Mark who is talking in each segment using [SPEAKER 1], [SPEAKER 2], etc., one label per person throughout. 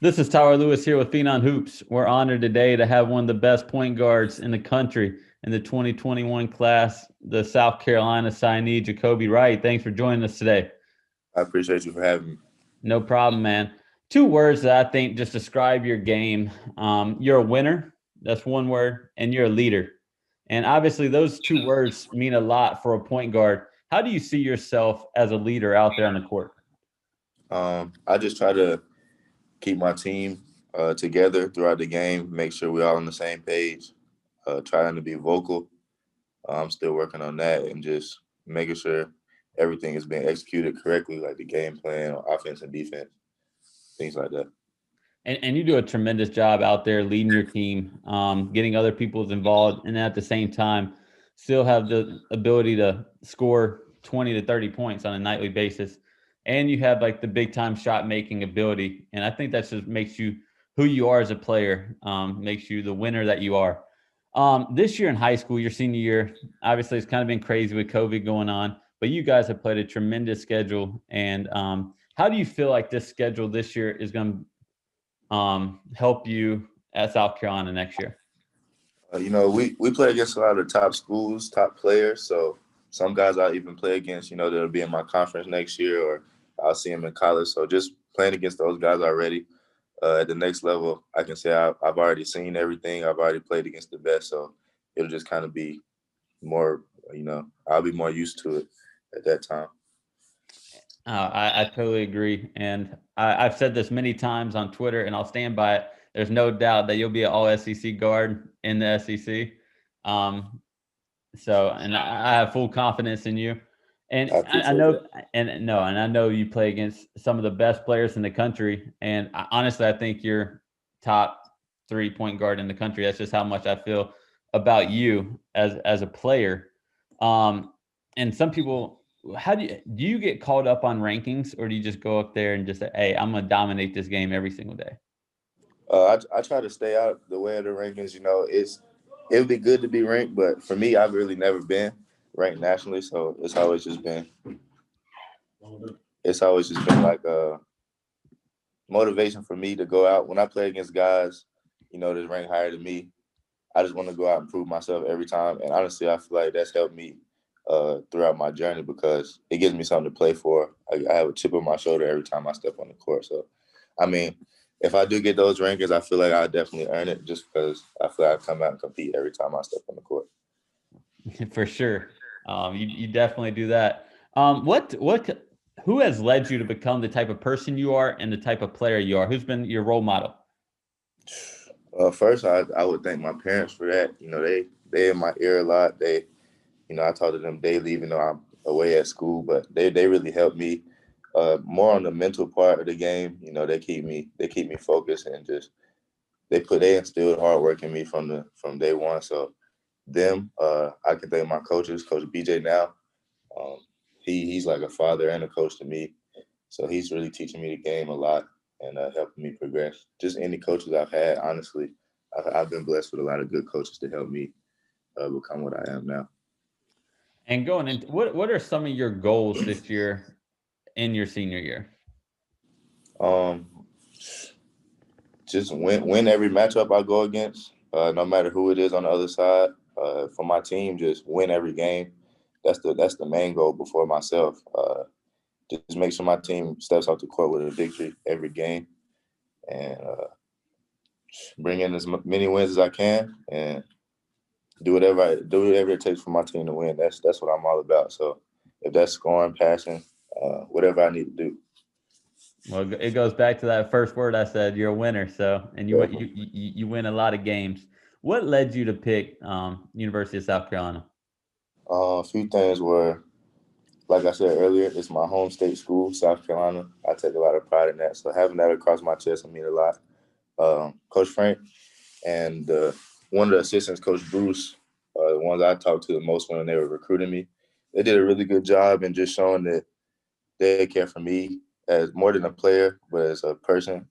[SPEAKER 1] This is Tyler Lewis here with Phenom Hoops. We're honored today to have one of the best point guards in the country in the 2021 class, the South Carolina signee, Jacobi Wright. Thanks for joining us today.
[SPEAKER 2] I appreciate you for having me.
[SPEAKER 1] No problem, man. Two words that I think just describe your game. You're a winner. That's one word. And you're a leader. And obviously those two words mean a lot for a point guard. How do you see yourself as a leader out there on the court?
[SPEAKER 2] I just try to keep my team together throughout the game, make sure we're all on the same page, trying to be vocal. I'm still working on that and just making sure everything is being executed correctly, like the game plan, offense and defense, things like that.
[SPEAKER 1] And you do a tremendous job out there leading your team, getting other people involved, and at the same time, still have the ability to score 20 to 30 points on a nightly basis. And you have like the big time shot making ability. And I think that just makes you who you are as a player, makes you the winner that you are. This year in high school, your senior year, obviously it's kind of been crazy with COVID going on, but you guys have played a tremendous schedule. And how do you feel like this schedule this year is going to help you at South Carolina next year?
[SPEAKER 2] We play against a lot of top schools, top players. So some guys I'll even play against, that'll be in my conference next year, or I'll see them in college. So just playing against those guys already at the next level, I can say I've already seen everything. I've already played against the best. So it'll just kind of be more, I'll be more used to it at that time.
[SPEAKER 1] I totally agree. And I've said this many times on Twitter, and I'll stand by it. There's no doubt that you'll be an all SEC guard in the SEC. And I have full confidence in you. And
[SPEAKER 2] I
[SPEAKER 1] I
[SPEAKER 2] appreciate
[SPEAKER 1] know,
[SPEAKER 2] that.
[SPEAKER 1] and I know you play against some of the best players in the country. And honestly, I think you're top 3 point guard in the country. That's just how much I feel about you as a player. And some people, how do you get caught up on rankings, or do you just go up there and just say, hey, I'm gonna dominate this game every single day?
[SPEAKER 2] I try to stay out the way of the rankings. It would be good to be ranked, but for me, I've really never been ranked nationally. So it's always just been like a motivation for me to go out when I play against guys, that's ranked higher than me. I just want to go out and prove myself every time. And honestly, I feel like that's helped me throughout my journey because it gives me something to play for. I have a chip on my shoulder every time I step on the court. So, I mean, if I do get those rankings, I feel like I definitely earn it just because I feel like I come out and compete every time I step on the court.
[SPEAKER 1] For sure. You definitely do that. Who has led you to become the type of person you are and the type of player you are? Who's been your role model?
[SPEAKER 2] First, I would thank my parents for that. They in my ear a lot. I talk to them daily, even though I'm away at school. But they really helped me more on the mental part of the game. They keep me focused and just they instilled hard work in me from day one. So them, I can thank my coaches, Coach BJ now. Um, he's like a father and a coach to me. So he's really teaching me the game a lot and helping me progress. Just any coaches I've had, honestly, I've been blessed with a lot of good coaches to help me become what I am now.
[SPEAKER 1] And going into what are some of your goals this year in your senior year?
[SPEAKER 2] Um, just win every matchup I go against, no matter who it is on the other side. For my team, just win every game. That's the main goal before myself. Just make sure my team steps off the court with a victory every game, and bring in as many wins as I can, and do whatever it takes for my team to win. That's what I'm all about. So if that's scoring, passing, whatever I need to do.
[SPEAKER 1] Well, it goes back to that first word I said. You're a winner, so and you win a lot of games. What led you to pick University of South Carolina?
[SPEAKER 2] A few things were, like I said earlier, it's my home state school, South Carolina. I take a lot of pride in that. So having that across my chest will mean a lot. Coach Frank and one of the assistants, Coach Bruce, the ones I talked to the most when they were recruiting me, they did a really good job in just showing that they care for me as more than a player, but as a person.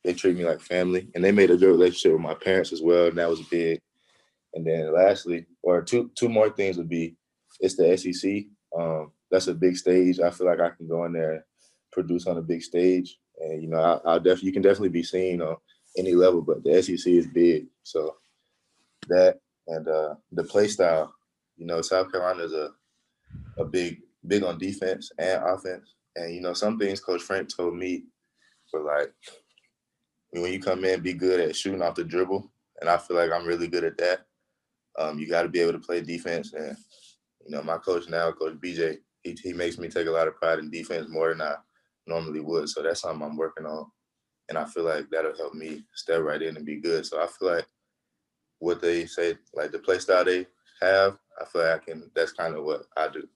[SPEAKER 2] They treat me like family, and they made a good relationship with my parents as well, and that was big. And then lastly, or two more things would be, it's the SEC. That's a big stage. I feel like I can go in there and produce on a big stage, And, you can definitely be seen on any level, but the SEC is big. So that and the play style, South Carolina is a big on defense and offense. And, some things Coach Frank told me were like, when you come in, be good at shooting off the dribble. And I feel like I'm really good at that. You got to be able to play defense. And, my coach now, Coach BJ, he makes me take a lot of pride in defense more than I normally would. So that's something I'm working on. And I feel like that'll help me step right in and be good. So I feel like what they say, like the play style they have, I feel like that's kind of what I do.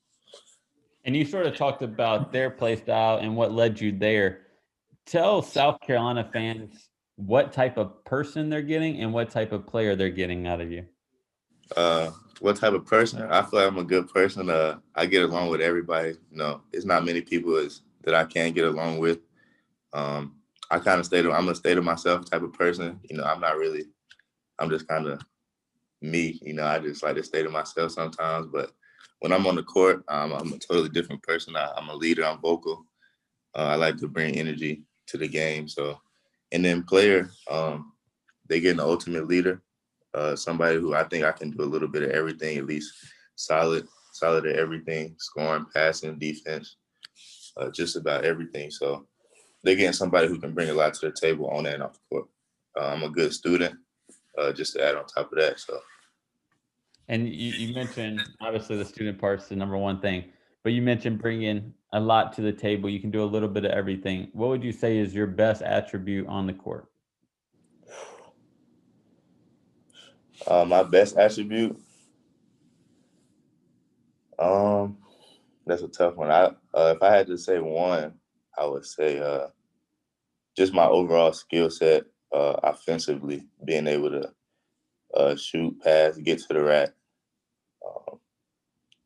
[SPEAKER 1] And you sort of talked about their play style and what led you there. Tell South Carolina fans what type of person they're getting and what type of player they're getting out of you.
[SPEAKER 2] What type of person? I feel like I'm a good person. I get along with everybody. It's not many people that I can't get along with. I kind of I'm a state of myself type of person. I'm just kind of me. I just like to stay to myself sometimes. But when I'm on the court, I'm a totally different person. I'm a leader. I'm vocal. I like to bring energy to the game. So, and then player, they get an ultimate leader. Somebody who I think I can do a little bit of everything, at least solid at everything, scoring, passing, defense, just about everything. So they're getting somebody who can bring a lot to the table on and off the court. I'm a good student, just to add on top of that. So.
[SPEAKER 1] And you mentioned, obviously, the student part's the number one thing, but you mentioned bringing a lot to the table. You can do a little bit of everything. What would you say is your best attribute on the court?
[SPEAKER 2] My best attribute, that's a tough one. If I had to say one, I would say just my overall skill set, offensively, being able to shoot, pass, get to the rack,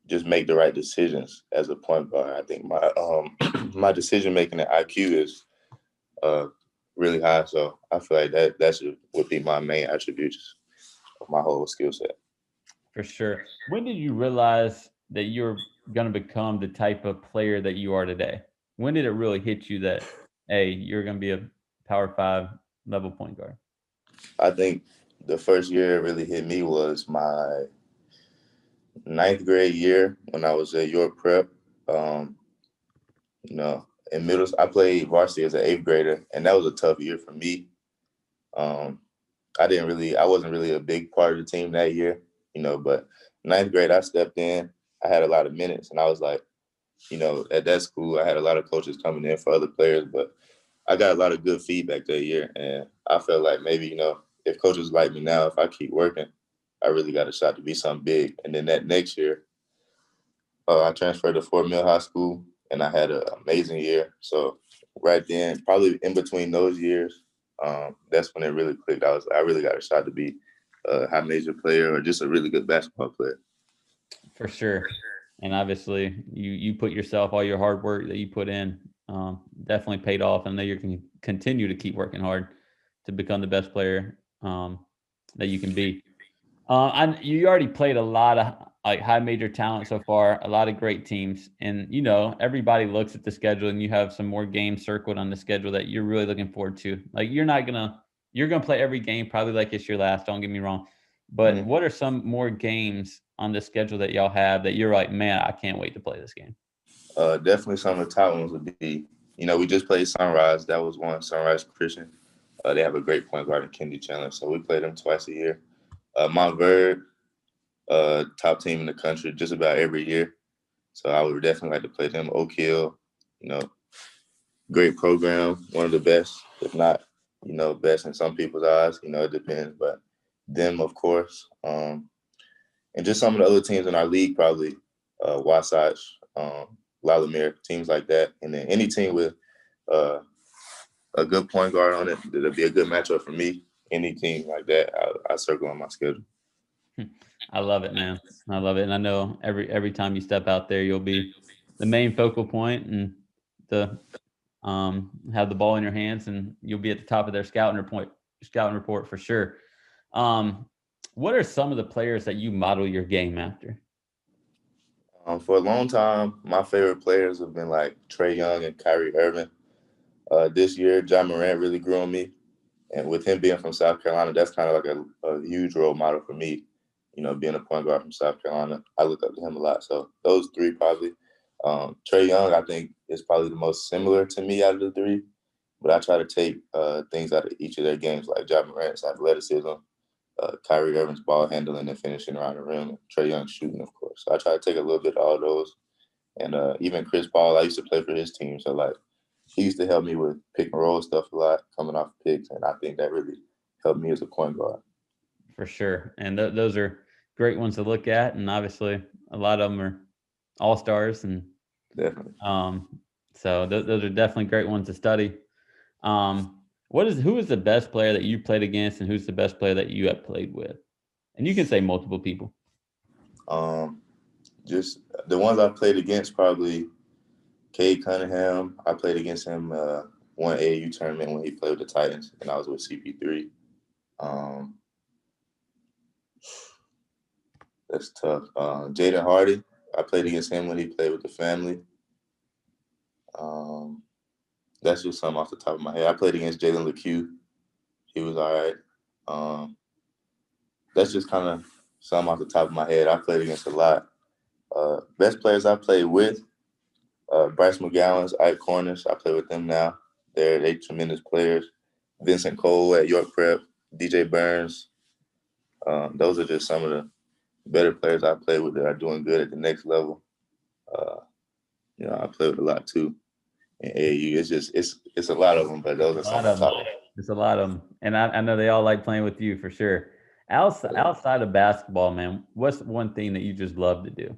[SPEAKER 2] just make the right decisions as a point guard. I think my my decision making and IQ is really high, so I feel like that would be my main attributes of my whole skill set.
[SPEAKER 1] For sure. When did you realize that you're going to become the type of player that you are today? When did it really hit you that, hey, you're going to be a Power 5 level point guard?
[SPEAKER 2] I think the first year it really hit me was my ninth grade year when I was at York Prep. In middle, I played varsity as an eighth grader, and that was a tough year for me. I wasn't really a big part of the team that year, but ninth grade, I stepped in. I had a lot of minutes, and I was like, at that school, I had a lot of coaches coming in for other players, but I got a lot of good feedback that year, and I felt like maybe, if coaches like me now, if I keep working, I really got a shot to be something big. And then that next year, I transferred to Fort Mill High School, and I had an amazing year. So right then, probably in between those years, that's when it really clicked. I really got a shot to be a high major player or just a really good basketball player.
[SPEAKER 1] For sure. And obviously, you put yourself, all your hard work that you put in, definitely paid off. And I know you can continue to keep working hard to become the best player that you can be. You already played a lot of like high major talent so far, a lot of great teams, and everybody looks at the schedule, and you have some more games circled on the schedule that you're really looking forward to. Like you're gonna play every game probably like it's your last. Don't get me wrong, but what are some more games on the schedule that y'all have that you're like, man, I can't wait to play this game?
[SPEAKER 2] Definitely some of the top ones would be, we just played Sunrise. That was one, Sunrise Christian. They have a great point guard in Kendi Chandler, so we play them twice a year. Montverde, top team in the country just about every year. So I would definitely like to play them. Oak Hill, great program, one of the best, if not, best in some people's eyes. It depends, but them, of course. And just some of the other teams in our league, probably Wasatch, Lalamere, teams like that. And then any team with a good point guard on it, that'll be a good matchup for me. Any team like that, I circle on my schedule.
[SPEAKER 1] I love it, man. I love it, and I know every time you step out there, you'll be the main focal point and the have the ball in your hands, and you'll be at the top of their scouting report for sure. What are some of the players that you model your game after?
[SPEAKER 2] For a long time, my favorite players have been like Trae Young and Kyrie Irving. This year, John Morant really grew on me. And with him being from South Carolina, that's kind of like a huge role model for me. You know, being a point guard from South Carolina, I look up to him a lot. So those three probably. Trae Young, I think, is probably the most similar to me out of the three. But I try to take things out of each of their games, like Ja Morant's athleticism, Kyrie Irving's ball handling and finishing around the rim, and Trae Young shooting, of course. So I try to take a little bit of all those. And even Chris Paul, I used to play for his team. So, like, he used to help me with pick and roll stuff a lot, coming off picks. And I think that really helped me as a point guard.
[SPEAKER 1] For sure. And those are great ones to look at. And obviously, a lot of them are all-stars. And
[SPEAKER 2] Definitely.
[SPEAKER 1] So those are definitely great ones to study. Who is the best player that you played against, and who's the best player that you have played with? And you can say multiple people.
[SPEAKER 2] Just the ones I played against, probably Cade Cunningham. I played against him one AAU tournament when he played with the Titans, and I was with CP3. That's tough. Jaden Hardy. I played against him when he played with the family. That's just something off the top of my head. I played against Jalen LeCue. He was all right. That's just kind of something off the top of my head. I played against a lot. Best players I played with, Bryce McGowan's, Ike Cornish. I play with them now. They're tremendous players. Vincent Cole at York Prep, DJ Burns. Those are just some of the better players I play with that are doing good at the next level. I play with a lot too. In AAU, it's a lot of them, but those are some of the top.
[SPEAKER 1] It's a lot of them, and I know they all like playing with you for sure. Outside of basketball, man, what's one thing that you just love to do?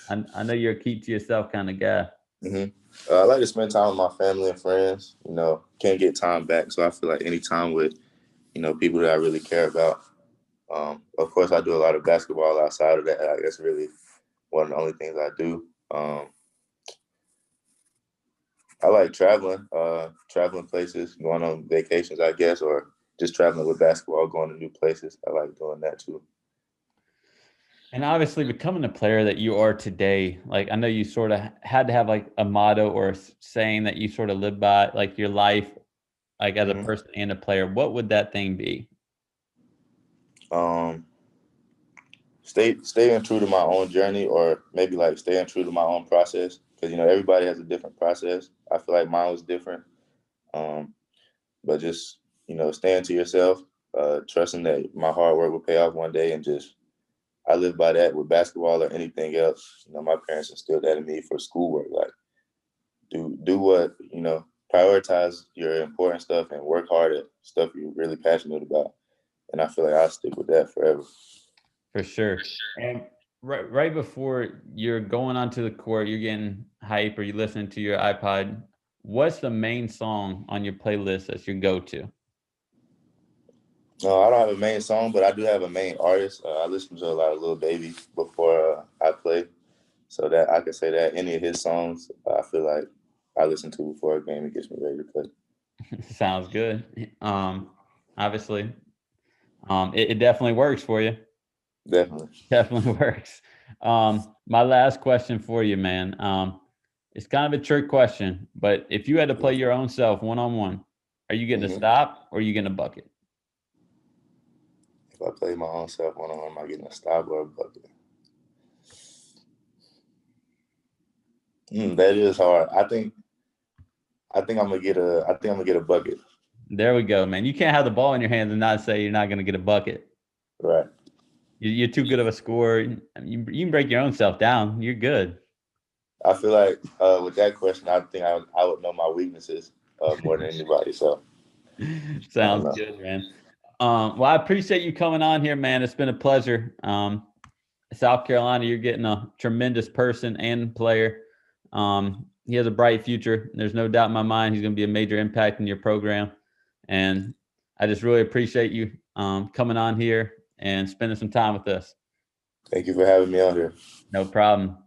[SPEAKER 1] I know you're a keep to yourself kind of guy.
[SPEAKER 2] Mm-hmm. I like to spend time with my family and friends. Can't get time back, so I feel like any time with, people that I really care about. Of course, I do a lot of basketball outside of that. That's really one of the only things I do. I like traveling places, going on vacations, I guess, or just traveling with basketball, going to new places. I like doing that too.
[SPEAKER 1] And obviously, becoming the player that you are today, like I know you sort of had to have like a motto or a saying that you sort of live by, like your life, like as a person and a player. What would that thing be?
[SPEAKER 2] Staying true to my own journey, or maybe like staying true to my own process, because everybody has a different process. I feel like mine was different, but just staying to yourself, trusting that my hard work will pay off one day, and just I live by that with basketball or anything else. My parents instilled that in me for schoolwork. Like, do what, prioritize your important stuff and work hard at stuff you're really passionate about. And I feel like I'll stick with that forever.
[SPEAKER 1] For sure. And right before you're going onto the court, you're getting hype or you're listening to your iPod, what's the main song on your playlist that's your go-to?
[SPEAKER 2] No, I don't have a main song, but I do have a main artist. I listen to a lot of Lil Baby before I play, so that I can say that any of his songs, I feel like I listen to before a game. It gets me ready to play.
[SPEAKER 1] Sounds good. Obviously, it definitely works for you. Definitely works. My last question for you, man. It's kind of a trick question, but if you had to play your own self one-on-one, are you getting a stop or are you getting a bucket?
[SPEAKER 2] If I play my own self one-on-one, am I getting a stop or a bucket? That is hard. I think I'm gonna get a bucket.
[SPEAKER 1] There we go, man. You can't have the ball in your hands and not say you're not gonna get a bucket.
[SPEAKER 2] Right.
[SPEAKER 1] You're too good of a scorer. You can break your own self down. You're good.
[SPEAKER 2] I feel like with that question, I think I would know my weaknesses more than anybody. So
[SPEAKER 1] sounds good, man. Well, I appreciate you coming on here, man. It's been a pleasure. South Carolina, you're getting a tremendous person and player. He has a bright future. There's no doubt in my mind he's going to be a major impact in your program. And I just really appreciate you coming on here and spending some time with us.
[SPEAKER 2] Thank you for having me on here.
[SPEAKER 1] No problem.